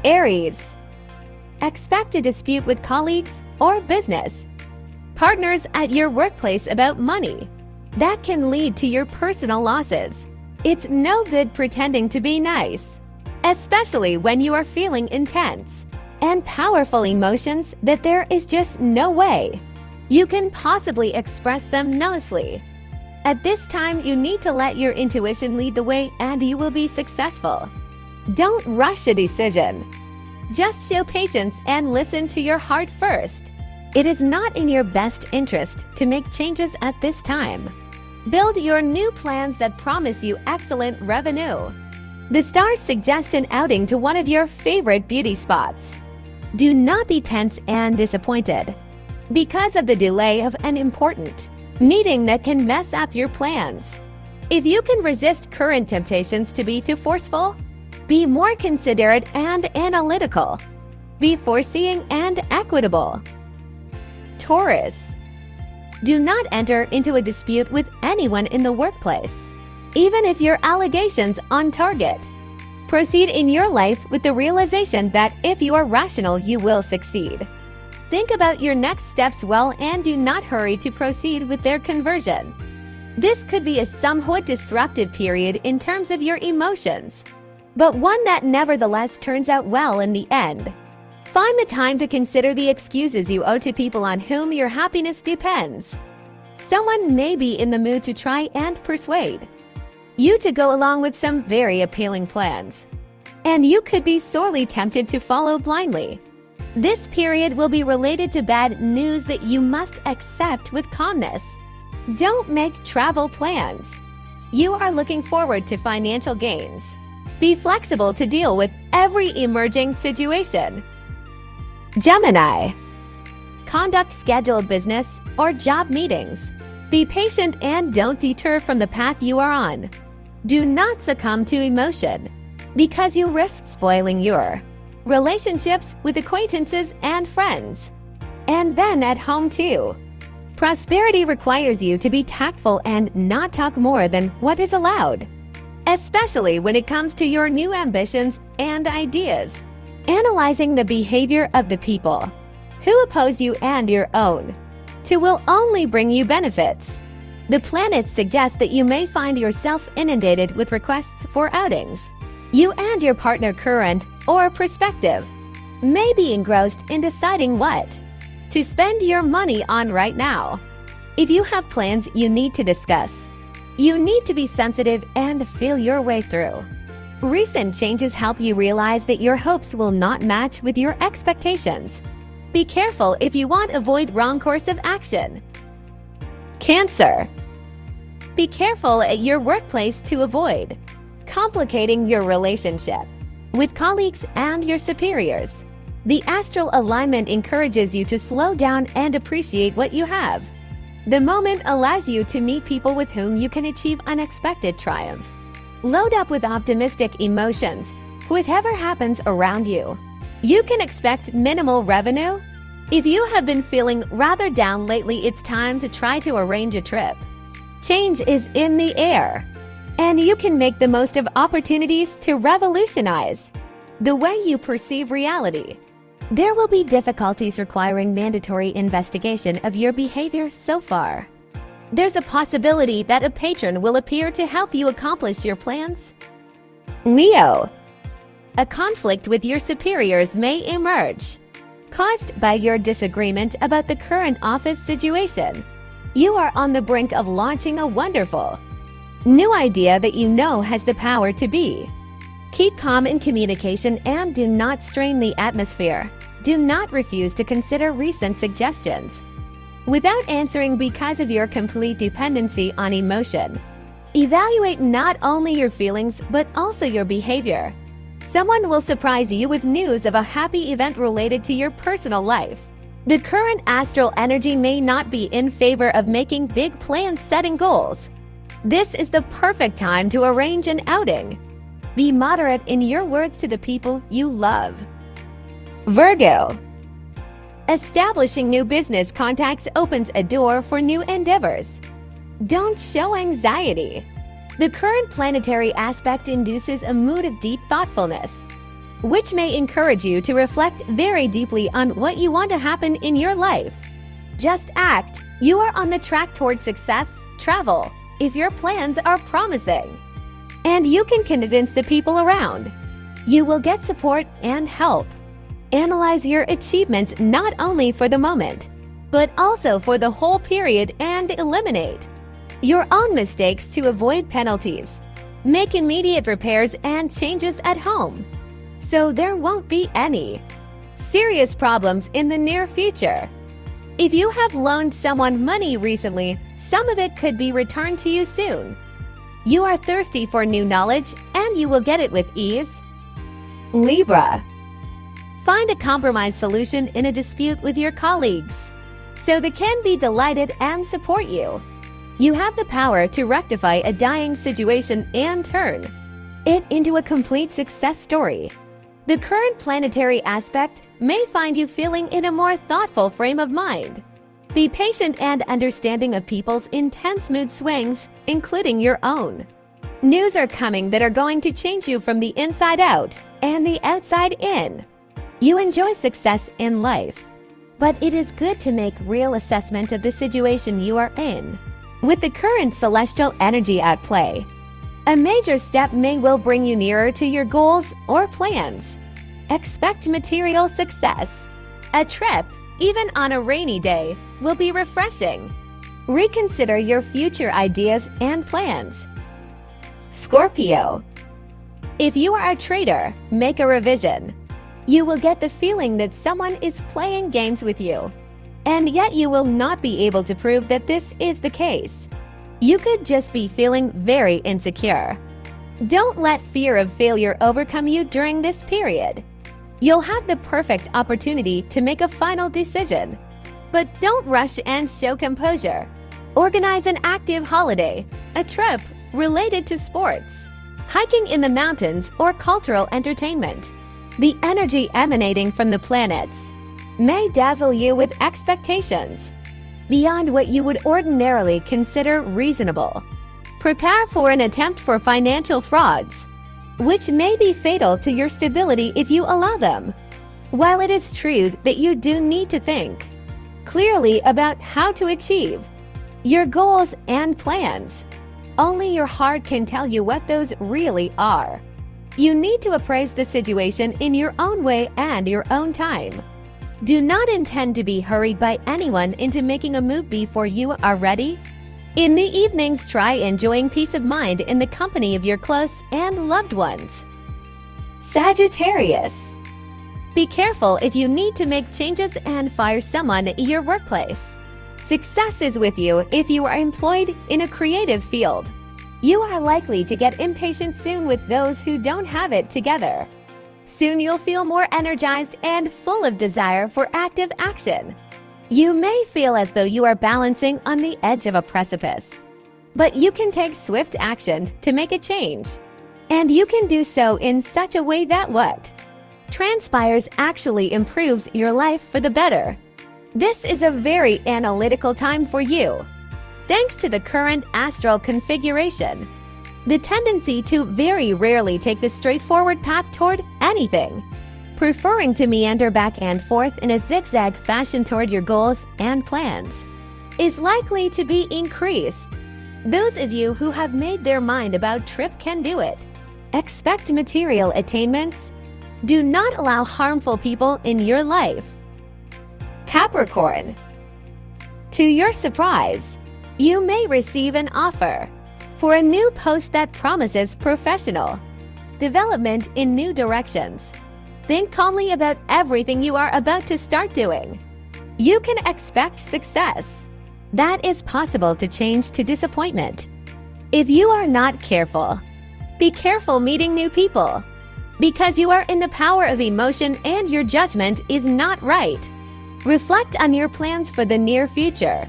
Aries. Expect a dispute with colleagues or business partners at your workplace about money. That can lead to your personal losses. It's no good pretending to be nice, especially when you are feeling intense and powerful emotions that there is just no way you can possibly express them nicely. At this time, you need to let your intuition lead the way and you will be successful. Don't rush a decision. Just show patience and listen to your heart first. It is not in your best interest to make changes at this time. Build your new plans that promise you excellent revenue. The stars suggest an outing to one of your favorite beauty spots. Do not be tense and disappointed because of the delay of an important meeting that can mess up your plans. If you can resist current temptations to be too forceful, be more considerate and analytical. Be foreseeing and equitable. Taurus. Do not enter into a dispute with anyone in the workplace, even if your allegations on target. Proceed in your life with the realization that if you are rational, you will succeed. Think about your next steps well and do not hurry to proceed with their conversion. This could be a somewhat disruptive period in terms of your emotions, but one that nevertheless turns out well in the end. Find the time to consider the excuses you owe to people on whom your happiness depends. Someone may be in the mood to try and persuade you to go along with some very appealing plans, and you could be sorely tempted to follow blindly. This period will be related to bad news that you must accept with calmness. Don't make travel plans. You are looking forward to financial gains. Be flexible to deal with every emerging situation. Gemini. Conduct scheduled business or job meetings. Be patient and don't deter from the path you are on. Do not succumb to emotion, because you risk spoiling your relationships with acquaintances and friends. And then at home too. Prosperity requires you to be tactful and not talk more than what is allowed, especially when it comes to your new ambitions and ideas. Analyzing the behavior of the people who oppose you and your own two will only bring you benefits. The planets suggest that you may find yourself inundated with requests for outings. You and your partner, current or prospective, may be engrossed in deciding what to spend your money on right now. If you have plans you need to discuss, you need to be sensitive and feel your way through. Recent changes help you realize that your hopes will not match with your expectations. Be careful if you want to avoid wrong course of action. Cancer. Be careful at your workplace to avoid complicating your relationship with colleagues and your superiors. The astral alignment encourages you to slow down and appreciate what you have. The moment allows you to meet people with whom you can achieve unexpected triumph. Load up with optimistic emotions, whatever happens around you. You can expect minimal revenue. If you have been feeling rather down lately, it's time to try to arrange a trip. Change is in the air, and you can make the most of opportunities to revolutionize the way you perceive reality. There will be difficulties requiring mandatory investigation of your behavior so far. There's a possibility that a patron will appear to help you accomplish your plans. Leo. A conflict with your superiors may emerge, caused by your disagreement about the current office situation. You are on the brink of launching a wonderful new idea that you know has the power to be. Keep calm in communication and do not strain the atmosphere. Do not refuse to consider recent suggestions without answering because of your complete dependency on emotion. Evaluate not only your feelings but also your behavior. Someone will surprise you with news of a happy event related to your personal life. The current astral energy may not be in favor of making big plans, setting goals. This is the perfect time to arrange an outing. Be moderate in your words to the people you love. Virgo. Establishing new business contacts opens a door for new endeavors. Don't show anxiety. The current planetary aspect induces a mood of deep thoughtfulness. which may encourage you to reflect very deeply on what you want to happen in your life. Just act. You are on the track towards success, travel, if your plans are promising. And you can convince the people around. You will get support and help. Analyze your achievements not only for the moment, but also for the whole period and eliminate your own mistakes to avoid penalties. Make immediate repairs and changes at home, so there won't be any serious problems in the near future. If you have loaned someone money recently, some of it could be returned to you soon. You are thirsty for new knowledge, and you will get it with ease. Libra. Find a compromise solution in a dispute with your colleagues, so they can be delighted and support you. You have the power to rectify a dying situation and turn it into a complete success story. The current planetary aspect may find you feeling in a more thoughtful frame of mind. Be patient and understanding of people's intense mood swings, including your own. News are coming that are going to change you from the inside out and the outside in. You enjoy success in life, but it is good to make real assessment of the situation you are in. With the current celestial energy at play, a major step may well bring you nearer to your goals or plans. Expect material success. A trip, even on a rainy day, will be refreshing. Reconsider your future ideas and plans. Scorpio. If you are a trader, make a revision. You will get the feeling that someone is playing games with you, and yet you will not be able to prove that this is the case. You could just be feeling very insecure. Don't let fear of failure overcome you during this period. You'll have the perfect opportunity to make a final decision, but don't rush and show composure. Organize an active holiday, a trip related to sports, hiking in the mountains, or cultural entertainment. The energy emanating from the planets may dazzle you with expectations beyond what you would ordinarily consider reasonable. Prepare for an attempt for financial frauds, which may be fatal to your stability if you allow them. While it is true that you do need to think clearly about how to achieve your goals and plans, only your heart can tell you what those really are. You need to appraise the situation in your own way and your own time. Do not intend to be hurried by anyone into making a move before you are ready. In the evenings, try enjoying peace of mind in the company of your close and loved ones. Sagittarius. Be careful if you need to make changes and fire someone at your workplace. Success is with you if you are employed in a creative field. You are likely to get impatient soon with those who don't have it together. Soon you'll feel more energized and full of desire for active action. You may feel as though you are balancing on the edge of a precipice, but you can take swift action to make a change. And you can do so in such a way that what transpires actually improves your life for the better. This is a very analytical time for you. Thanks to the current astral configuration, the tendency to very rarely take the straightforward path toward anything, preferring to meander back and forth in a zigzag fashion toward your goals and plans, is likely to be increased. Those of you who have made their mind about trip can do it. Expect material attainments. Do not allow harmful people in your life. Capricorn. To your surprise, you may receive an offer for a new post that promises professional development in new directions. Think calmly about everything you are about to start doing. You can expect success. That is possible to change to disappointment. If you are not careful, be careful meeting new people, because you are in the power of emotion and your judgment is not right. Reflect on your plans for the near future.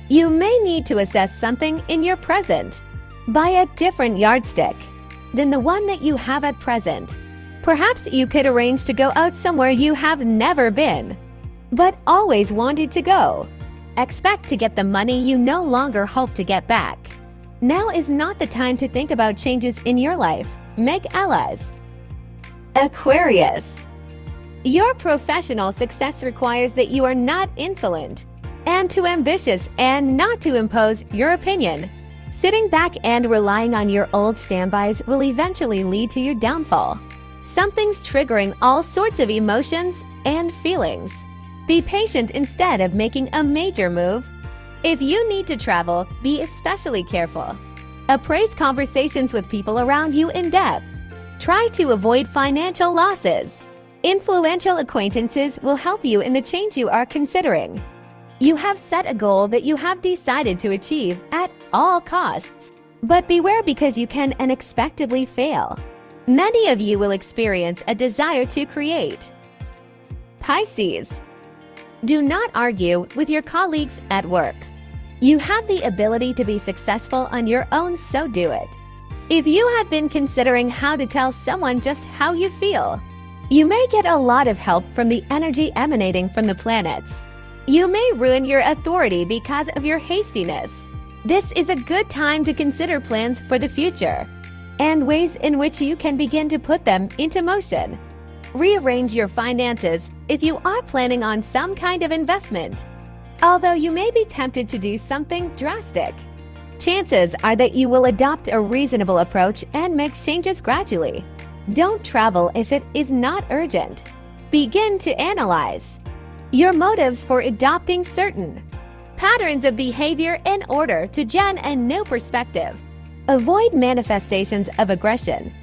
You may need to assess something in your present by a different yardstick than the one that you have at present. Perhaps you could arrange to go out somewhere you have never been, but always wanted to go. Expect to get the money you no longer hope to get back. Now is not the time to think about changes in your life. Make allies. Aquarius. Your professional success requires that you are not insolent and too ambitious and not to impose your opinion. Sitting back and relying on your old standbys will eventually lead to your downfall. Something's triggering all sorts of emotions and feelings. Be patient instead of making a major move. If you need to travel, be especially careful. Appraise conversations with people around you in depth. Try to avoid financial losses. Influential acquaintances will help you in the change you are considering. You have set a goal that you have decided to achieve at all costs. But beware because you can unexpectedly fail. Many of you will experience a desire to create. Pisces. Do not argue with your colleagues at work. You have the ability to be successful on your own, so do it. If you have been considering how to tell someone just how you feel, you may get a lot of help from the energy emanating from the planets. You may ruin your authority because of your hastiness. This is a good time to consider plans for the future and ways in which you can begin to put them into motion. Rearrange your finances if you are planning on some kind of investment, although you may be tempted to do something drastic. Chances are that you will adopt a reasonable approach and make changes gradually. Don't travel if it is not urgent. Begin to analyze your motives for adopting certain patterns of behavior in order to gain a new perspective. Avoid manifestations of aggression